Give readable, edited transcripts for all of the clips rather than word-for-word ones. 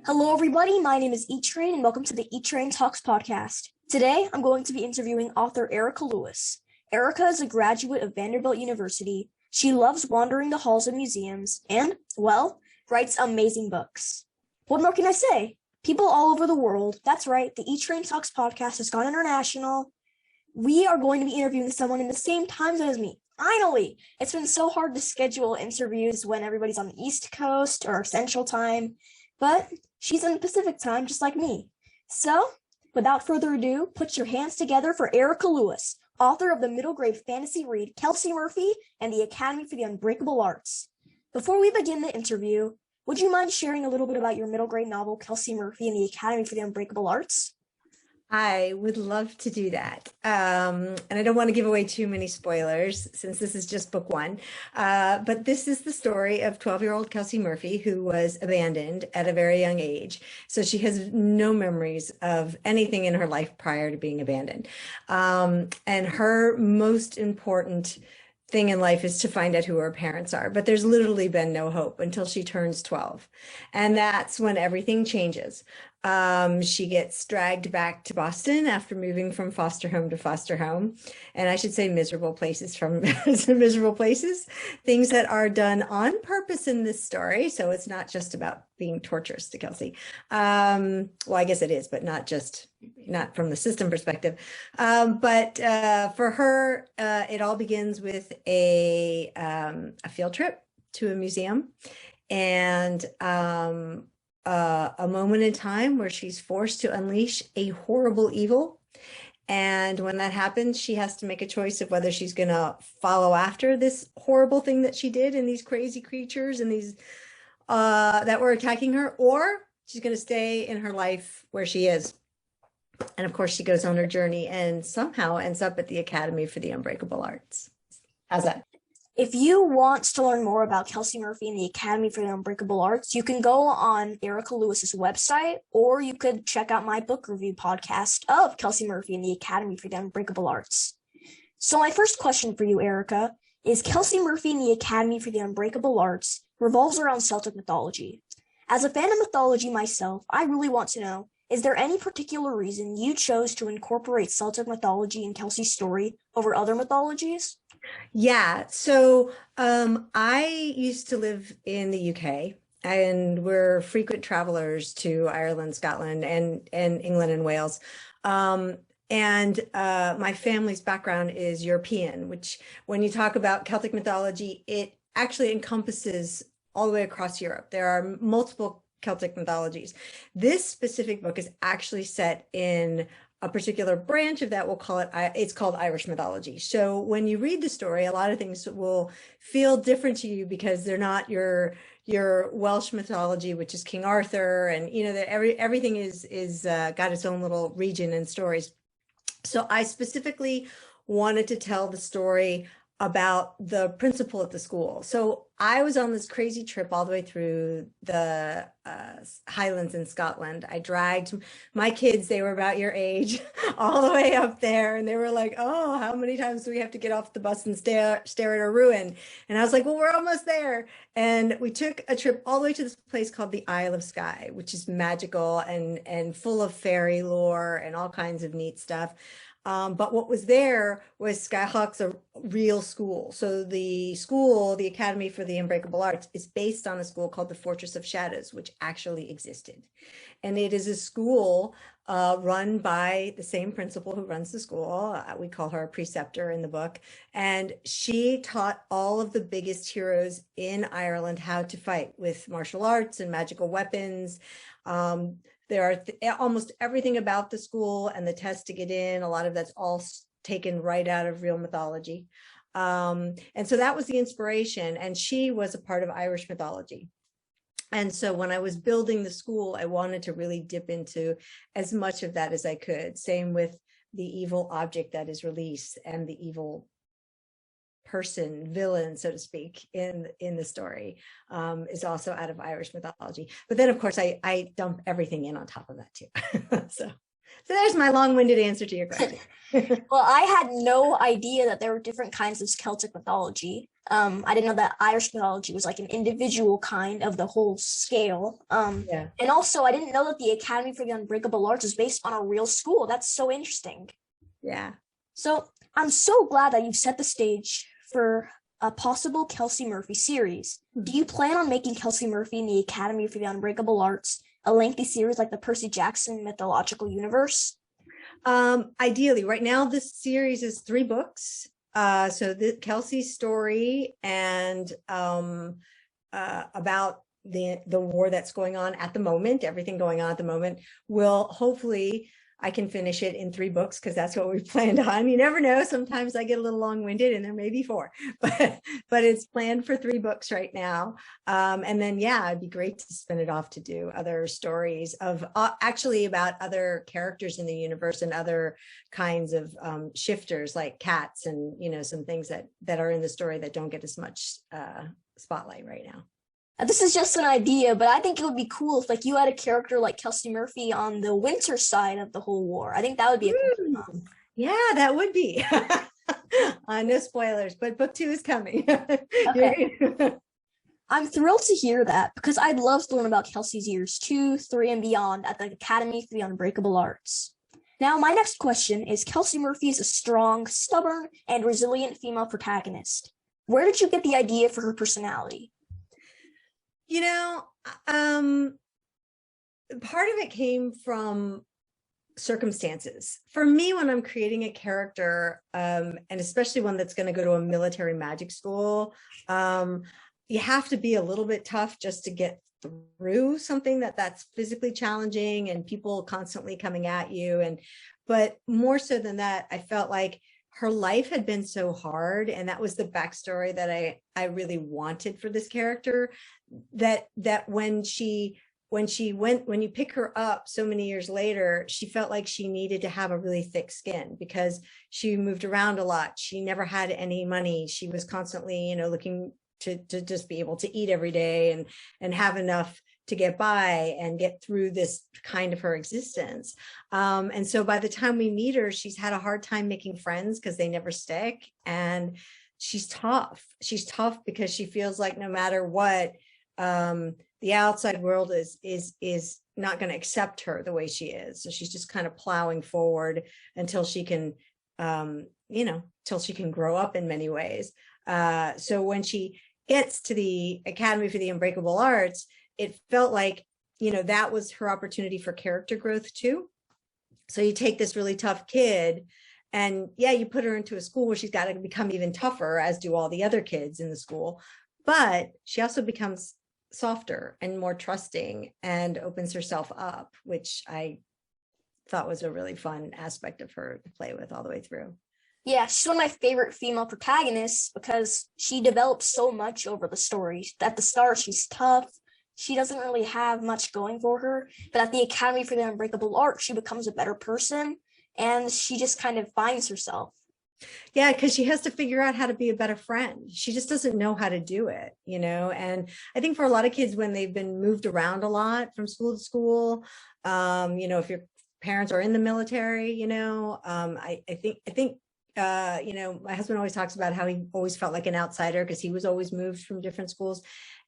Hello, everybody. My name is E-Train, and welcome to the E-Train Talks podcast. Today, I'm going to be interviewing author Erika Lewis. Erika is a graduate of Vanderbilt University. She loves wandering the halls of museums and, well, writes amazing books. What more can I say? People all over the world. That's right, the E-Train Talks podcast has gone international. We are going to be interviewing someone in the same time zone as me. Finally! It's been so hard to schedule interviews when everybody's on the East Coast or Central Time, but she's in Pacific Time just like me. So, without further ado, put your hands together for Erika Lewis, author of the middle grade fantasy read Kelcie Murphy and the Academy for the Unbreakable Arts. Before we begin the interview, would you mind sharing a little bit about your middle grade novel, Kelcie Murphy and the Academy for the Unbreakable Arts? I would love to do that. And I don't want to give away too many spoilers since this is just book one. But this is the story of 12-year-old Kelcie Murphy, who was abandoned at a very young age. So she has no memories of anything in her life prior to being abandoned. And her most important thing in life is to find out who her parents are. But there's literally been no hope until she turns 12. And that's when everything changes. She gets dragged back to Boston after moving from foster home to foster home. And I should say miserable places from miserable places, things that are done on purpose in this story. So it's not just about being torturous to Kelcie. Well, I guess it is, but not from the system perspective. But for her, it all begins with a field trip to a museum and a moment in time where she's forced to unleash a horrible evil. And when that happens, she has to make a choice of whether she's going to follow after this horrible thing that she did and these crazy creatures and these that were attacking her, or she's going to stay in her life where she is. And of course, she goes on her journey and somehow ends up at the Academy for the Unbreakable Arts. How's that? If you want to learn more about Kelcie Murphy and the Academy for the Unbreakable Arts, you can go on Erika Lewis's website, or you could check out my book review podcast of Kelcie Murphy and the Academy for the Unbreakable Arts. So my first question for you, Erika, is Kelcie Murphy and the Academy for the Unbreakable Arts revolves around Celtic mythology. As a fan of mythology myself, I really want to know, is there any particular reason you chose to incorporate Celtic mythology in Kelcie's story over other mythologies? Yeah, so I used to live in the UK, and we're frequent travelers to Ireland, Scotland, and England and Wales. My family's background is European, which when you talk about Celtic mythology, it actually encompasses all the way across Europe. There are multiple Celtic mythologies. This specific book is actually set in a particular branch of that. We'll call it, it's called Irish mythology. So when you read the story, a lot of things will feel different to you because they're not your Welsh mythology, which is King Arthur, and everything is got its own little region and stories. So I specifically wanted to tell the story about the principal at the school. So I was on this crazy trip all the way through the Highlands in Scotland. I dragged my kids, they were about your age, all the way up there. And they were like, oh, how many times do we have to get off the bus and stare at a ruin? And I was like, well, we're almost there. And we took a trip all the way to this place called the Isle of Skye, which is magical and full of fairy lore and all kinds of neat stuff. But what was there was Skyhawk's a real school. So the school, the Academy for the Unbreakable Arts, is based on a school called the Fortress of Shadows, which actually existed. And it is a school run by the same principal who runs the school. We call her a preceptor in the book. And she taught all of the biggest heroes in Ireland how to fight with martial arts and magical weapons. There are almost everything about the school and the test to get in. A lot of that's all taken right out of real mythology. And so that was the inspiration. And she was a part of Irish mythology. And so when I was building the school, I wanted to really dip into as much of that as I could. Same with the evil object that is released and the evil person, villain, so to speak, in the story is also out of Irish mythology. But then, of course, I dump everything in on top of that too. So So there's my long-winded answer to your question. Well, I had no idea that there were different kinds of Celtic mythology. I didn't know that Irish mythology was like an individual kind of the whole scale. Yeah. And also, I didn't know that the Academy for the Unbreakable Arts is based on a real school. That's so interesting. Yeah. So I'm so glad that you've set the stage for a possible Kelcie Murphy series. Do you plan on making Kelcie Murphy in the Academy for the Unbreakable Arts a lengthy series like the Percy Jackson mythological universe? Ideally, right now this series is 3 books. So the Kelcie's story and about the war that's going on at the moment, everything going on at the moment, will hopefully I can finish it in 3 books because that's what we planned on. You never know. Sometimes I get a little long-winded and there may be 4, but it's planned for 3 books right now. And then, yeah, it'd be great to spin it off to do other stories of actually about other characters in the universe and other kinds of shifters like cats and, you know, some things that are in the story that don't get as much spotlight right now. This is just an idea, but I think it would be cool if like you had a character like Kelcie Murphy on the winter side of the whole war. I think that would be a cool one. Yeah, that would be. No spoilers, but book 2 is coming. Okay. I'm thrilled to hear that because I'd love to learn about Kelcie's years 2, 3, and beyond at the Academy for the Unbreakable Arts. Now, my next question is Kelcie Murphy is a strong, stubborn, and resilient female protagonist. Where did you get the idea for her personality? You know, part of it came from circumstances. For me, when I'm creating a character, and especially one that's going to go to a military magic school, you have to be a little bit tough just to get through something that's physically challenging and people constantly coming at you. But more so than that, I felt like her life had been so hard, and that was the backstory that I really wanted for this character, that when you pick her up so many years later, she felt like she needed to have a really thick skin because she moved around a lot. She never had any money. She was constantly, you know, looking to just be able to eat every day and have enough to get by and get through this kind of her existence. And so by the time we meet her, she's had a hard time making friends because they never stick. And she's tough. She's tough because she feels like no matter what, the outside world is not going to accept her the way she is. So she's just kind of plowing forward until she can, till she can grow up in many ways. So when she gets to the Academy for the Unbreakable Arts, it felt like, you know, that was her opportunity for character growth too. So you take this really tough kid and yeah, you put her into a school where she's got to become even tougher, as do all the other kids in the school. But she also becomes softer and more trusting and opens herself up, which I thought was a really fun aspect of her to play with all the way through. Yeah, she's one of my favorite female protagonists because she develops so much over the story. At the start, she's tough. She doesn't really have much going for her, but at the Academy for the Unbreakable Arts, she becomes a better person and she just kind of finds herself. Yeah, because she has to figure out how to be a better friend. She just doesn't know how to do it, you know? And I think for a lot of kids, when they've been moved around a lot from school to school, you know, if your parents are in the military, you know, I think you know, my husband always talks about how he always felt like an outsider because he was always moved from different schools.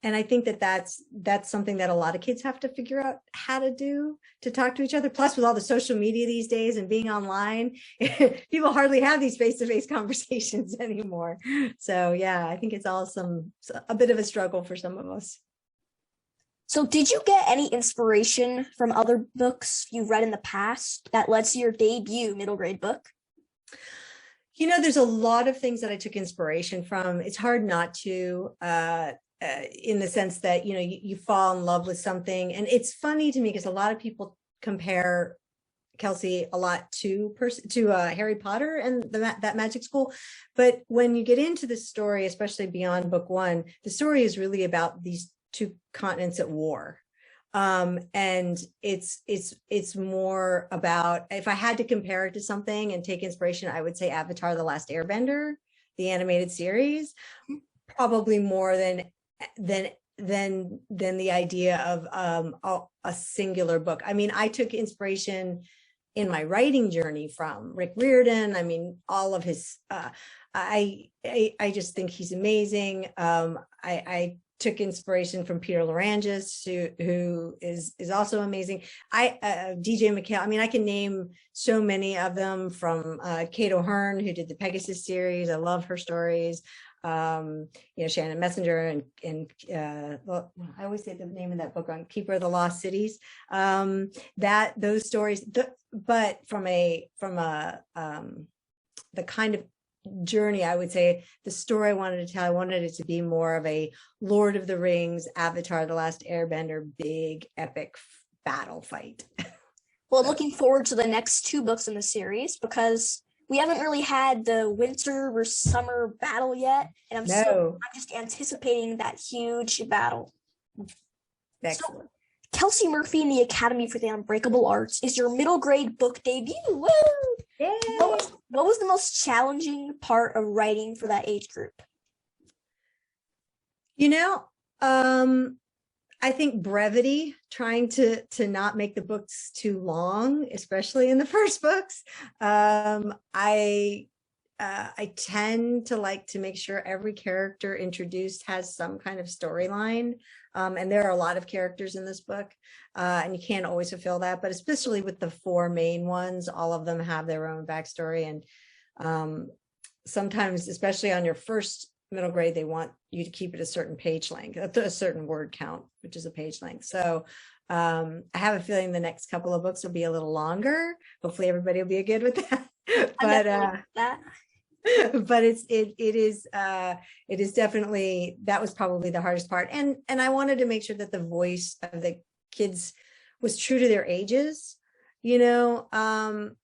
And I think that's something that a lot of kids have to figure out how to do, to talk to each other. Plus, with all the social media these days and being online, people hardly have these face-to-face conversations anymore. So yeah, I think it's all a bit of a struggle for some of us. So did you get any inspiration from other books you've read in the past that led to your debut middle grade book? You know, there's a lot of things that I took inspiration from. It's hard not to, in the sense that, you know, you fall in love with something. And it's funny to me because a lot of people compare Kelcie a lot to Harry Potter and that magic school. But when you get into the story, especially beyond book 1, the story is really about these 2 continents at war. And it's more about, if I had to compare it to something and take inspiration, I would say Avatar: The Last Airbender, the animated series, probably more than the idea of a singular book. I mean, I took inspiration in my writing journey from Rick Riordan. I mean, all of his, I just think he's amazing. I took inspiration from Peter Larangis, who is also amazing. DJ McHale. I mean, I can name so many of them, from Kate O'Hearn, who did the Pegasus series. I love her stories. Shannon Messenger and well, I always say the name of that book on Keeper of the Lost Cities. Those stories, but from the kind of journey, I would say the story I wanted to tell, I wanted it to be more of a Lord of the Rings, Avatar: The Last Airbender, big epic battle fight. Well, I'm looking forward to the next 2 books in the series, because we haven't really had the winter versus summer battle yet, and I'm just anticipating that huge battle. Excellent. So, Kelcie Murphy in the Academy for the Unbreakable Arts is your middle grade book debut. Woo! Yay! What was the most challenging part of writing for that age group? I think brevity, trying to not make the books too long, especially in the first books. I tend to like to make sure every character introduced has some kind of storyline. And there are a lot of characters in this book, and you can't always fulfill that, but especially with the 4 main ones, all of them have their own backstory. And sometimes, especially on your first middle grade, they want you to keep it a certain page length, a certain word count, which is a page length. So I have a feeling the next couple of books will be a little longer. Hopefully everybody will be good with that. But it is definitely, that was probably the hardest part. And I wanted to make sure that the voice of the kids was true to their ages. I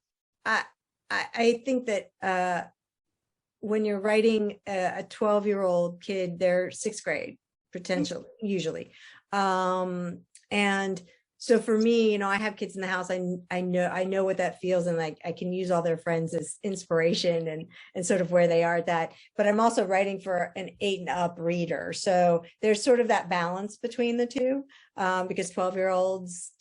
think that when you're writing a 12-year-old kid, they're 6th grade, potentially, usually. And so for me, I have kids in the house. I know what that feels, and I can use all their friends as inspiration and sort of where they are at that. But I'm also writing for an 8 and up reader. So there's sort of that balance between the two, because 12-year-olds,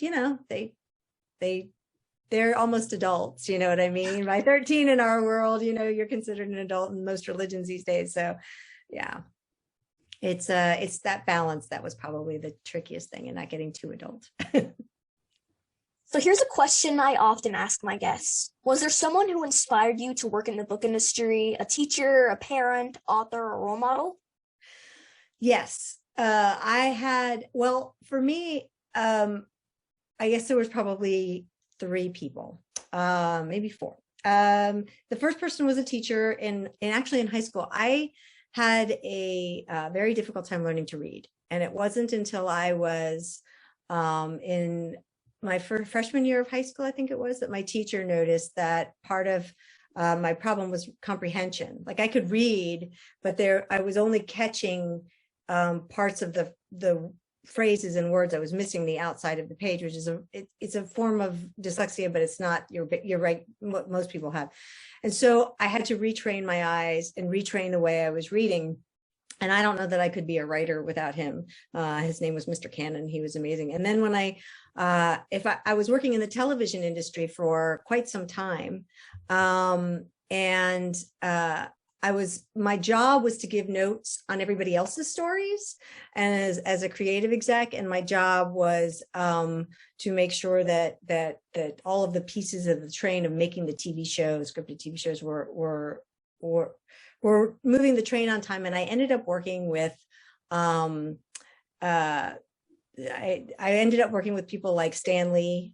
they're almost adults, you know what I mean? By 13 in our world, you're considered an adult in most religions these days. So yeah, it's that balance that was probably the trickiest thing, and not getting too adult. So here's a question I often ask my guests. Was there someone who inspired you to work in the book industry, a teacher, a parent, author, or role model? Yes, for me, I guess there was probably 3 people, maybe 4. The first person was a teacher, and actually in high school, I had a very difficult time learning to read. And it wasn't until I was in my freshman year of high school, I think it was, that my teacher noticed that part of my problem was comprehension. Like, I could read, but I was only catching parts of the phrases and words. I was missing the outside of the page, which is it's a form of dyslexia, but it's not. You're right, what most people have. And so I had to retrain my eyes and retrain the way I was reading. And I don't know that I could be a writer without him. His name was Mr. Cannon. He was amazing. And then when I was working in the television industry for quite some time, my job was to give notes on everybody else's stories, and as a creative exec, and my job was to make sure that all of the pieces of the train of making the TV shows, scripted TV shows, were moving the train on time. And I ended up working with I ended up working with people like Stanley.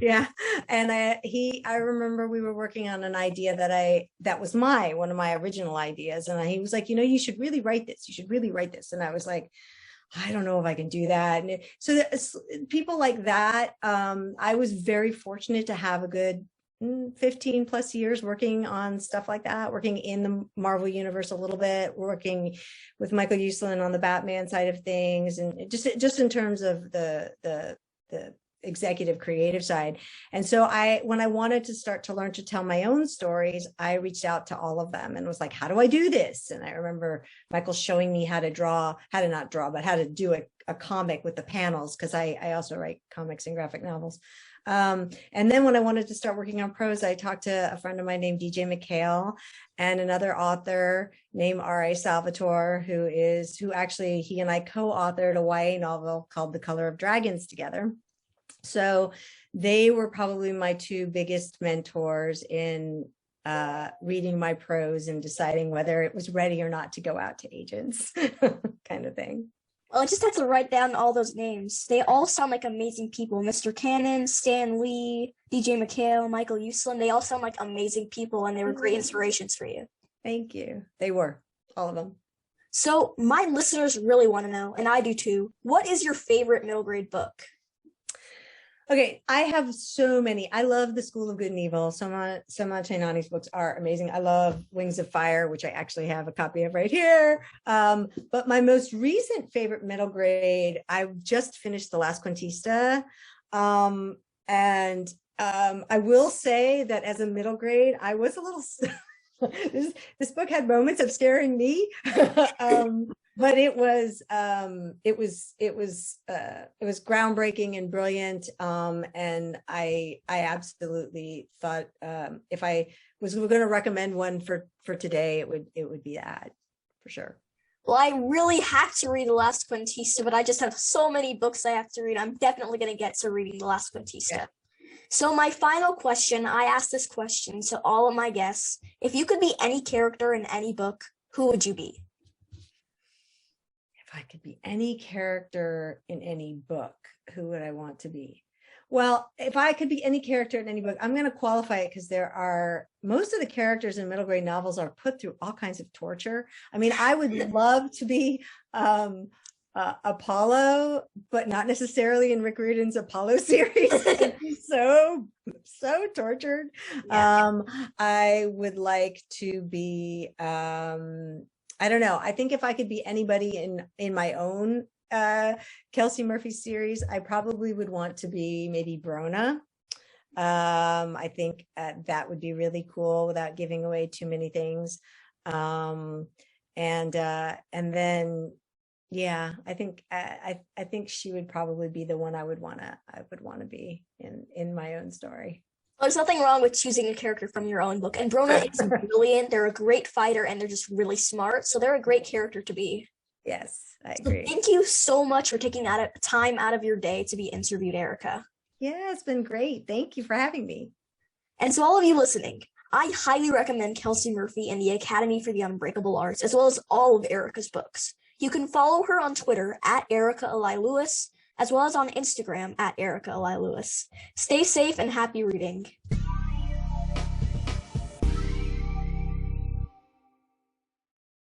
Yeah. And I remember we were working on an idea that was one of my original ideas. And he was like, you should really write this. You should really write this. And I was like, I don't know if I can do that. And so people like that, I was very fortunate to have a good 15 plus years working on stuff like that, working in the Marvel universe a little bit, working with Michael Uslan on the Batman side of things, and just in terms of the executive creative side. And so when I wanted to start to learn to tell my own stories, I reached out to all of them and was like, how do I do this? And I remember Michael showing me how to do a comic with the panels, because I also write comics and graphic novels. And then when I wanted to start working on prose, I talked to a friend of mine named DJ McHale and another author named R.A. Salvatore, who actually, he and I co-authored a YA novel called The Color of Dragons together. So they were probably my two biggest mentors in reading my prose and deciding whether it was ready or not to go out to agents, kind of thing. Well, I just had to write down all those names. They all sound like amazing people. Mr. Cannon, Stan Lee, DJ McHale, Michael Uslan. They all sound like amazing people, and they were great inspirations for you. Thank you. They were, all of them. So my listeners really want to know, and I do too, what is your favorite middle grade book? Okay, I have so many. I love The School of Good and Evil. Soma Chainani's books are amazing. I love Wings of Fire, which I actually have a copy of right here. But my most recent favorite middle grade, I just finished The Last Quintista. I will say that as a middle grade, I was a little, this book had moments of scaring me. But it was groundbreaking and brilliant, and I absolutely thought if I was going to recommend one for today, it would be that for sure. Well, I really have to read The Last Quintista, but I just have so many books I have to read. I'm definitely going to get to reading The Last Quintista. Yeah. So my final question, I asked this question to all of my guests: if you could be any character in any book, who would you be? If I could be any character in any book, who would I want to be? Well, if I could be any character in any book, I'm going to qualify it because most of the characters in middle grade novels are put through all kinds of torture. I mean, I would love to be Apollo, but not necessarily in Rick Riordan's Apollo series. so tortured. Yeah. I would like to be I don't know. I think if I could be anybody in my own Kelcie Murphy series, I probably would want to be maybe Brona. I think that would be really cool without giving away too many things. And then, yeah, I think she would probably be the one I would want to be in my own story. Well, there's nothing wrong with choosing a character from your own book. And Brona is brilliant. They're a great fighter, and they're just really smart. So they're a great character to be. Yes, I agree. So thank you so much for taking time out of your day to be interviewed, Erika. Yeah, it's been great. Thank you for having me. And to all of you listening, I highly recommend Kelcie Murphy and the Academy for the Unbreakable Arts, as well as all of Erika's books. You can follow her on Twitter at Erika Lewis, as well as on Instagram at Erika Lewis. Stay safe and happy reading.